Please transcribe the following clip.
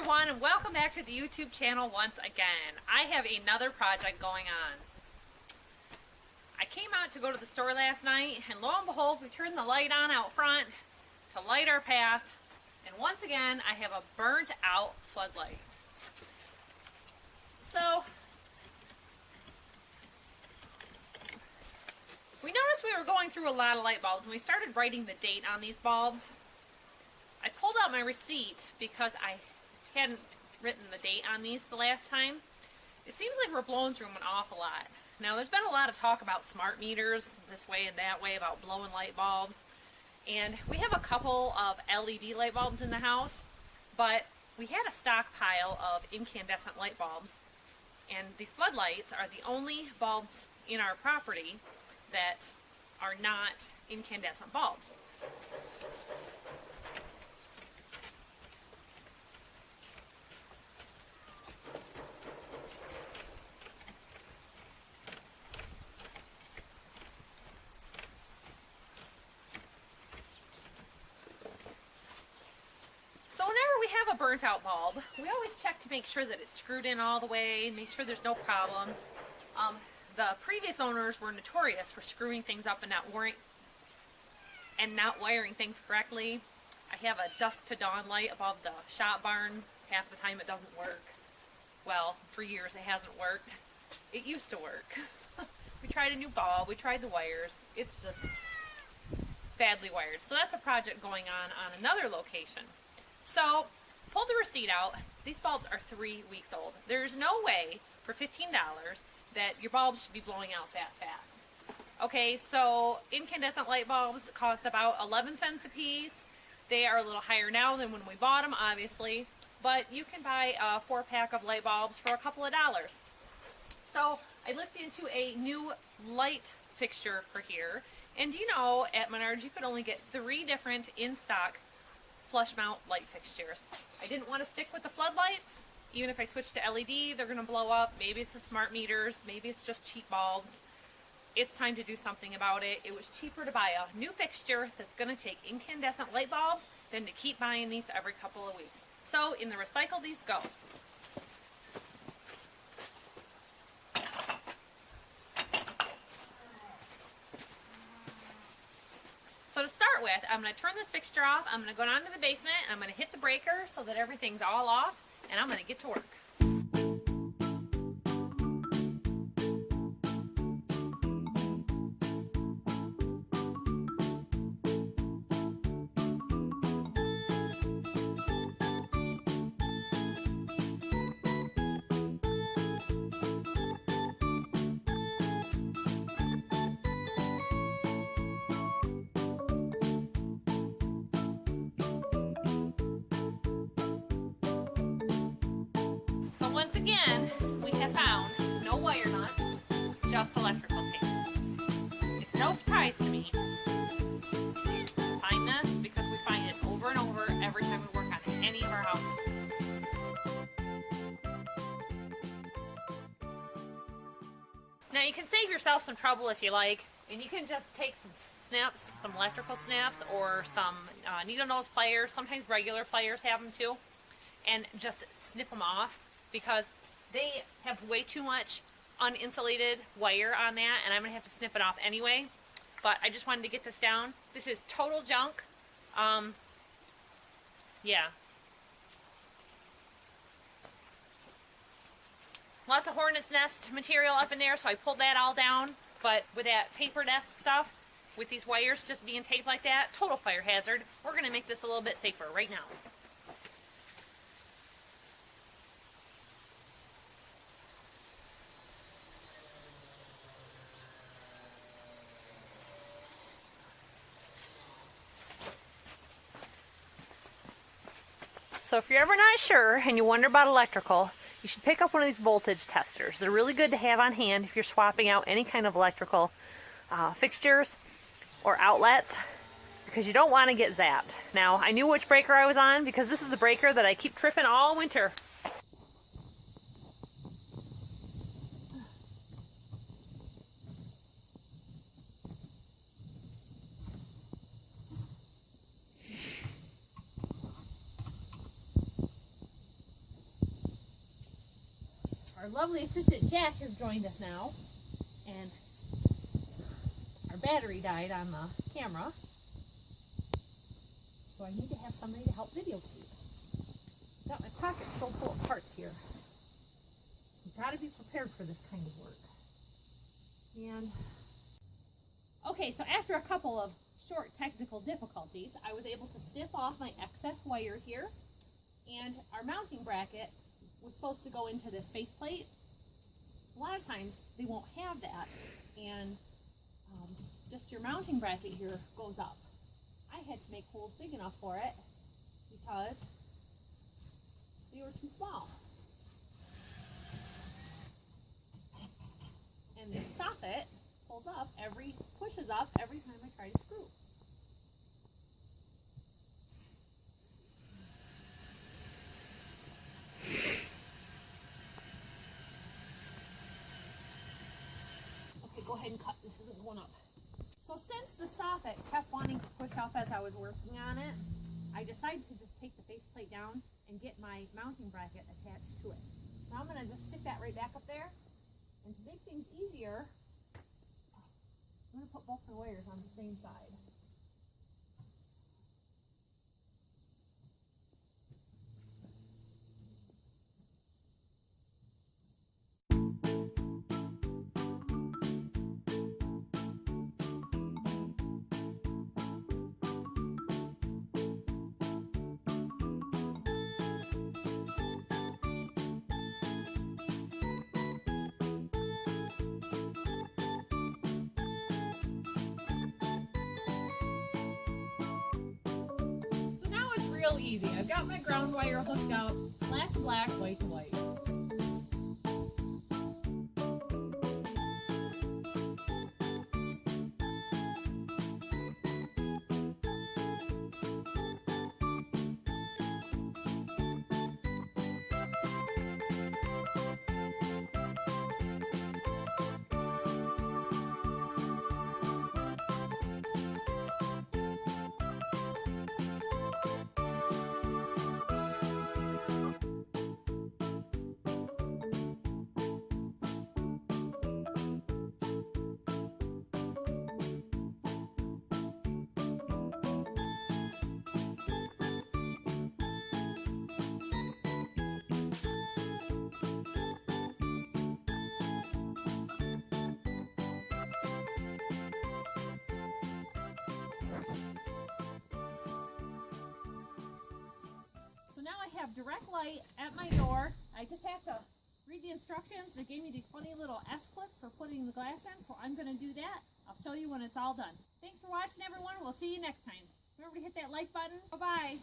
everyone, and welcome back to the YouTube channel once again. I have another project going on. I came out to go to the store last night, and lo and behold, we turned the light on out front to light our path, and once again I have a burnt out floodlight. So we noticed we were going through a lot of light bulbs, and we started writing the date on these bulbs. I pulled out my receipt because I hadn't written the date on these the last time. It seems like we're blowing through them an awful lot. Now, there's been a lot of talk about smart meters this way and that way, about blowing light bulbs. And we have a couple of LED light bulbs in the house, but we had a stockpile of incandescent light bulbs. And these floodlights are the only bulbs in our property that are not incandescent bulbs. So whenever we have a burnt out bulb, we always check to make sure that it's screwed in all the way, make sure there's no problems. The previous owners were notorious for screwing things up and not wiring things correctly. I have a dusk to dawn light above the shop barn. Half the time it doesn't work. Well, for years it hasn't worked. It used to work. We tried a new bulb, we tried the wires. It's just badly wired. So that's a project going on another location. So, pulled the receipt out. These bulbs are 3 weeks old. There's no way for $15 that your bulbs should be blowing out that fast. Okay, so incandescent light bulbs cost about 11 cents a piece. They are a little higher now than when we bought them, obviously, but you can buy a 4-pack of light bulbs for a couple of dollars. So, I looked into a new light fixture for here, and you know, at Menards you could only get 3 different in-stock flush mount light fixtures. I didn't want to stick with the floodlights. Even if I switch to LED, they're going to blow up. Maybe it's the smart meters. Maybe it's just cheap bulbs. It's time to do something about it. It was cheaper to buy a new fixture that's going to take incandescent light bulbs than to keep buying these every couple of weeks. So in the recycle, these go. So to start with, I'm going to turn this fixture off, I'm going to go down to the basement, and I'm going to hit the breaker so that everything's all off, and I'm going to get to work. Once again, we have found no wire nuts, just electrical tape. It's no surprise to me to find this because we find it over and over every time we work on any of our houses. Now you can save yourself some trouble if you like, and you can just take some snips, some electrical snips, or some needle nose pliers. Sometimes regular pliers have them too, and just snip them off, because they have way too much uninsulated wire on that, and I'm going to have to snip it off anyway. But I just wanted to get this down. This is total junk. Yeah. Lots of hornet's nest material up in there, so I pulled that all down. But with that paper nest stuff, with these wires just being taped like that, total fire hazard. We're going to make this a little bit safer right now. So if you're ever not sure and you wonder about electrical, you should pick up one of these voltage testers. They're really good to have on hand if you're swapping out any kind of electrical fixtures or outlets, because you don't want to get zapped. Now, I knew which breaker I was on because this is the breaker that I keep tripping all winter. Our lovely assistant Jack has joined us now, and our battery died on the camera, so I need to have somebody to help videotape. Got my pocket so full of parts here. You've got to be prepared for this kind of work. And okay, so after a couple of short technical difficulties, I was able to snip off my excess wire here, and our mounting bracket was supposed to go into this faceplate. A lot of times they won't have that, and just your mounting bracket here goes up. I had to make holes big enough for it because they were too small. And the soffit pushes up every time I try to screw. Okay, go ahead and cut. This isn't going up. So since the soffit kept wanting to push up as I was working on it, I decided to just take the faceplate down and get my mounting bracket attached to it. So I'm going to just stick that right back up there. And to make things easier, I'm going to put both the wires on the same side. Real easy. I've got my ground wire hooked up, black to black, white to white. Have direct light at my door. I just have to read the instructions. They gave me these funny little S-clips for putting the glass in, so I'm going to do that. I'll show you when it's all done. Thanks for watching, everyone. We'll see you next time. Remember to hit that like button. Bye-bye.